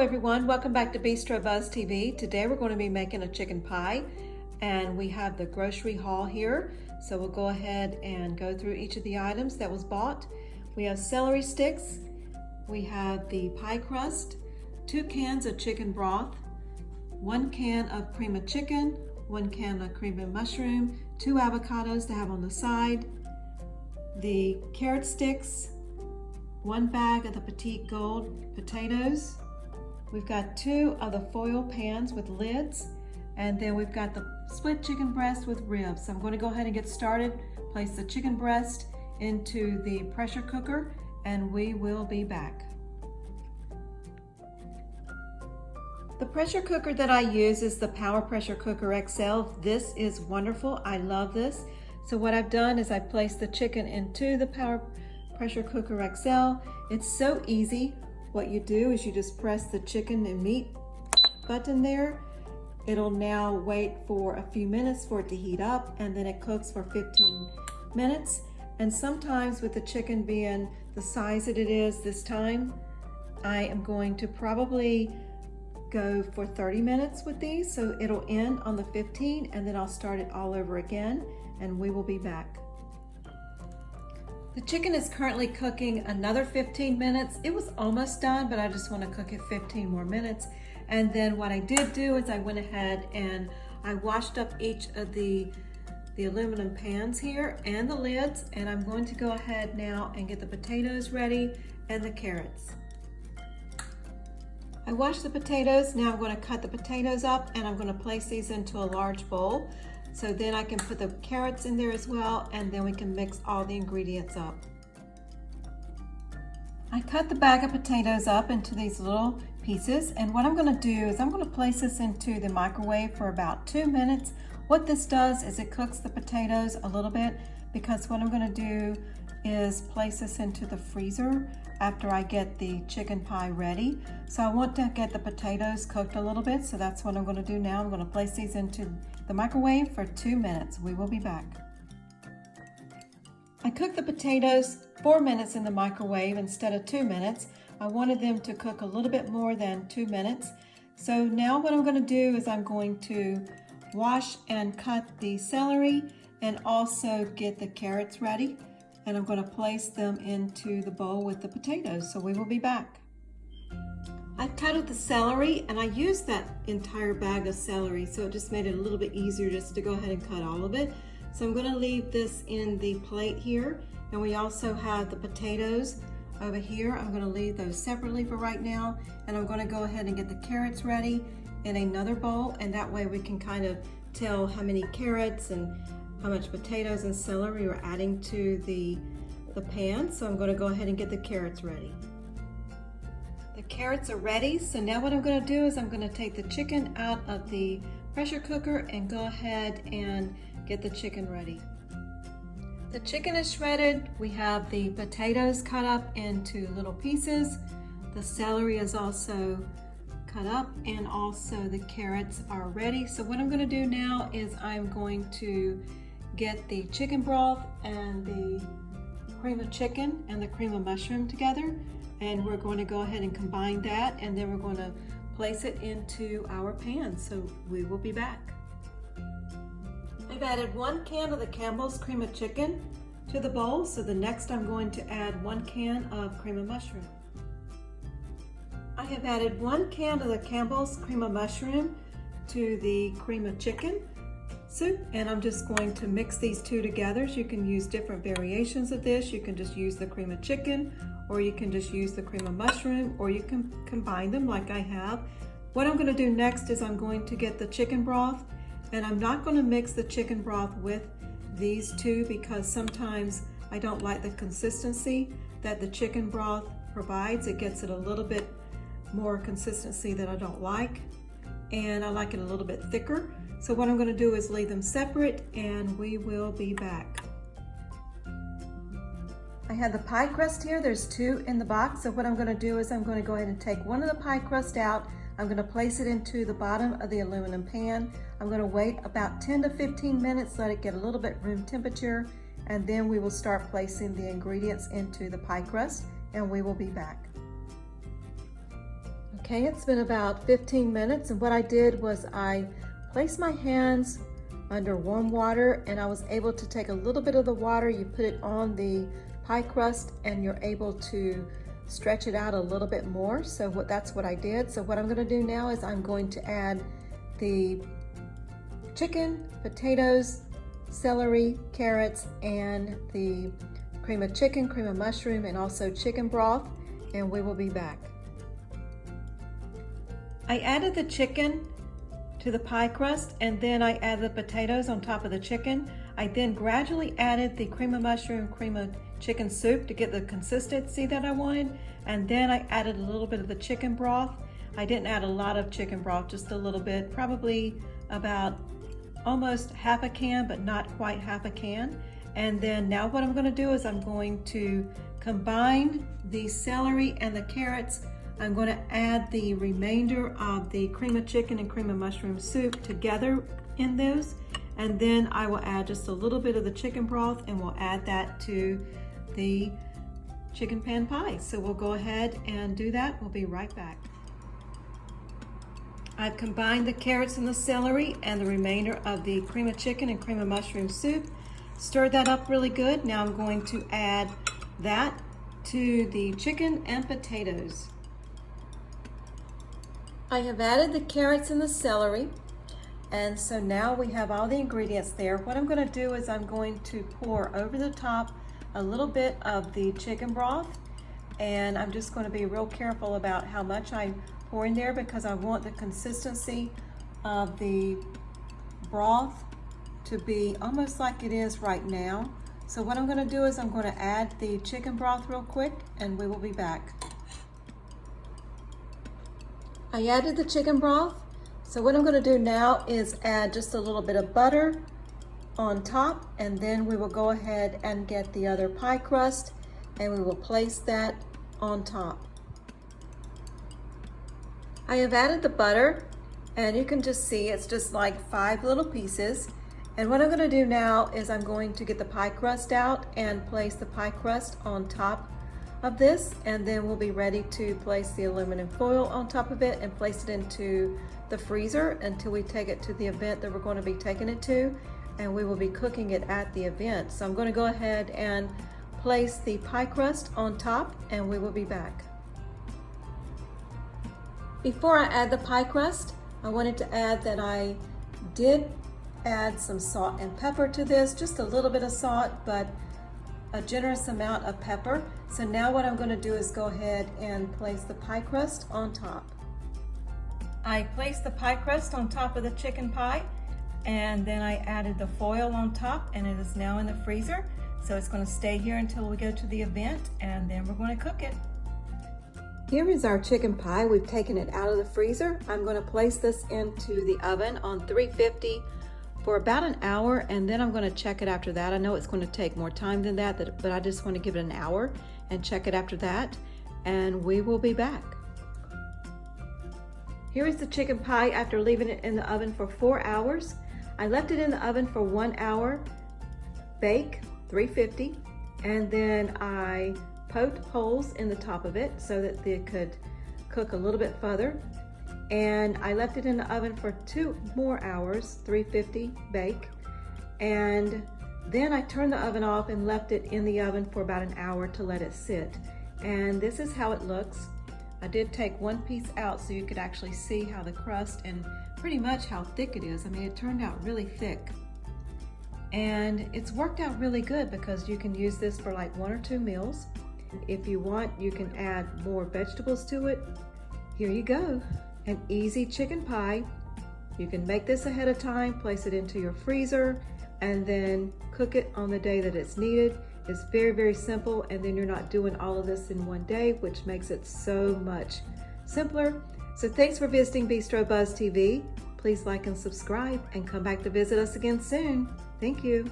everyone, welcome back to Bistro Buzz TV. Today we're going to be making a chicken pie and we have the grocery haul here. So we'll go ahead and go through each of the items that was bought. We have celery sticks, we have the pie crust, 2 cans of chicken broth, 1 can of cream of chicken, 1 can of cream of mushroom, 2 avocados to have on the side, the carrot sticks, 1 bag of the Petite Gold potatoes. We've got 2 of the foil pans with lids, and then we've got the split chicken breast with ribs. So I'm going to go ahead and get started. Place the chicken breast into the pressure cooker, and we will be back. The pressure cooker that I use is the Power Pressure Cooker XL. This is wonderful. I love this. So what I've done is I placed the chicken into the Power Pressure Cooker XL. It's so easy. What you do is you just press the chicken and meat button there. It'll now wait for a few minutes for it to heat up, and then it cooks for 15 minutes. And sometimes with the chicken being the size that it is this time, I am going to probably go for 30 minutes with these. So it'll end on the 15, and then I'll start it all over again, and we will be back. The chicken is currently cooking another 15 minutes. It was almost done, but I just want to cook it 15 more minutes. And then what I did do is I went ahead and I washed up each of the aluminum pans here and the lids, and I'm going to go ahead now and get the potatoes ready and the carrots. I washed the potatoes. Now I'm going to cut the potatoes up, and I'm going to place these into a large bowl. So then I can put the carrots in there as well, and then we can mix all the ingredients up. I cut the bag of potatoes up into these little pieces, and what I'm going to do is I'm going to place this into the microwave for about 2 minutes. What this does is it cooks the potatoes a little bit, because what I'm going to do is place this into the freezer after I get the chicken pie ready. So I want to get the potatoes cooked a little bit, so that's what I'm going to do now. I'm going to place these into the microwave for 2 minutes. We will be back. I cooked the potatoes 4 minutes in the microwave instead of 2 minutes. I wanted them to cook a little bit more than 2 minutes. So now what I'm going to do is I'm going to wash and cut the celery and also get the carrots ready. And I'm going to place them into the bowl with the potatoes. So we will be back. I cut the celery, and I used that entire bag of celery, so it just made it a little bit easier just to go ahead and cut all of it. So I'm going to leave this in the plate here, and we also have the potatoes over here. I'm going to leave those separately for right now, and I'm going to go ahead and get the carrots ready in another bowl, and that way we can kind of tell how many carrots and how much potatoes and celery we're adding to the pan. So I'm going to go ahead and get the carrots ready. The carrots are ready, so now what I'm going to do is I'm going to take the chicken out of the pressure cooker and go ahead and get the chicken ready. The chicken is shredded. We have the potatoes cut up into little pieces. The celery is also cut up, and also the carrots are ready. So what I'm going to do now is I'm going to get the chicken broth and the cream of chicken and the cream of mushroom together, and we're going to go ahead and combine that, and then we're going to place it into our pan. So we will be back. I've added 1 can of the Campbell's cream of chicken to the bowl, so the next I'm going to add 1 can of cream of mushroom. I have added 1 can of the Campbell's cream of mushroom to the cream of chicken soup, and I'm just going to mix these two together. So you can use different variations of this. You can just use the cream of chicken, or you can just use the cream of mushroom, or you can combine them like I have. What I'm going to do next is I'm going to get the chicken broth, and I'm not going to mix the chicken broth with these two because sometimes I don't like the consistency that the chicken broth provides. It gets it a little bit more consistency that I don't like, and I like it a little bit thicker. So what I'm going to do is leave them separate, and we will be back. I have the pie crust here. There's 2 in the box. So what I'm going to do is I'm going to go ahead and take one of the pie crust out. I'm going to place it into the bottom of the aluminum pan. I'm going to wait about 10 to 15 minutes, let it get a little bit room temperature, and then we will start placing the ingredients into the pie crust, and we will be back. Okay, it's been about 15 minutes, and what I did was I placed my hands under warm water, and I was able to take a little bit of the water, you put it on the pie crust, and you're able to stretch it out a little bit more. So that's what I did. So what I'm going to do now is I'm going to add the chicken, potatoes, celery, carrots, and the cream of chicken, cream of mushroom, and also chicken broth, and we will be back. I added the chicken to the pie crust, and then I added the potatoes on top of the chicken. I then gradually added the cream of mushroom, cream of chicken soup to get the consistency that I wanted, and then I added a little bit of the chicken broth. I didn't add a lot of chicken broth, just a little bit, probably about almost half a can, but not quite half a can. And then now what I'm going to do is I'm going to combine the celery and the carrots. I'm going to add the remainder of the cream of chicken and cream of mushroom soup together in those, and then I will add just a little bit of the chicken broth, and we'll add that to the chicken pan pie. So we'll go ahead and do that. We'll be right back. I've combined the carrots and the celery and the remainder of the cream of chicken and cream of mushroom soup. Stirred that up really good. Now I'm going to add that to the chicken and potatoes. I have added the carrots and the celery, and so now we have all the ingredients there. What I'm going to do is I'm going to pour over the top a little bit of the chicken broth, and I'm just going to be real careful about how much I pour in there because I want the consistency of the broth to be almost like it is right now. So what I'm going to do is I'm going to add the chicken broth real quick, and we will be back. I added the chicken broth. So what I'm going to do now is add just a little bit of butter on top, and then we will go ahead and get the other pie crust, and we will place that on top. I have added the butter, and you can just see it's just like 5 little pieces. And what I'm going to do now is I'm going to get the pie crust out and place the pie crust on top of this, and then we'll be ready to place the aluminum foil on top of it and place it into the freezer until we take it to the event that we're going to be taking it to, and we will be cooking it at the event. So I'm going to go ahead and place the pie crust on top, and we will be back. Before I add the pie crust, I wanted to add that I did add some salt and pepper to this, just a little bit of salt, but a generous amount of pepper. So now what I'm going to do is go ahead and place the pie crust on top. I placed the pie crust on top of the chicken pie, and then I added the foil on top, and it is now in the freezer. So it's going to stay here until we go to the event, and then we're going to cook it. Here is our chicken pie. We've taken it out of the freezer. I'm going to place this into the oven on 350 for about an hour, and then I'm going to check it after that. I know it's going to take more time than that, but I just want to give it an hour and check it after that, and we will be back. Here is the chicken pie after leaving it in the oven for 4 hours. I left it in the oven for 1 hour, bake 350, and then I poked holes in the top of it so that it could cook a little bit further. And I left it in the oven for 2 more hours, 350 bake. And then I turned the oven off and left it in the oven for about an hour to let it sit. And this is how it looks. I did take one piece out so you could actually see how the crust and pretty much how thick it is. I mean, it turned out really thick. And it's worked out really good because you can use this for like 1 or 2 meals. If you want, you can add more vegetables to it. Here you go. An easy chicken pie. You can make this ahead of time, place it into your freezer, and then cook it on the day that it's needed. It's very, very simple, and then you're not doing all of this in one day, which makes it so much simpler. So thanks for visiting Bistro Buzz TV. Please like and subscribe, and come back to visit us again soon. Thank you.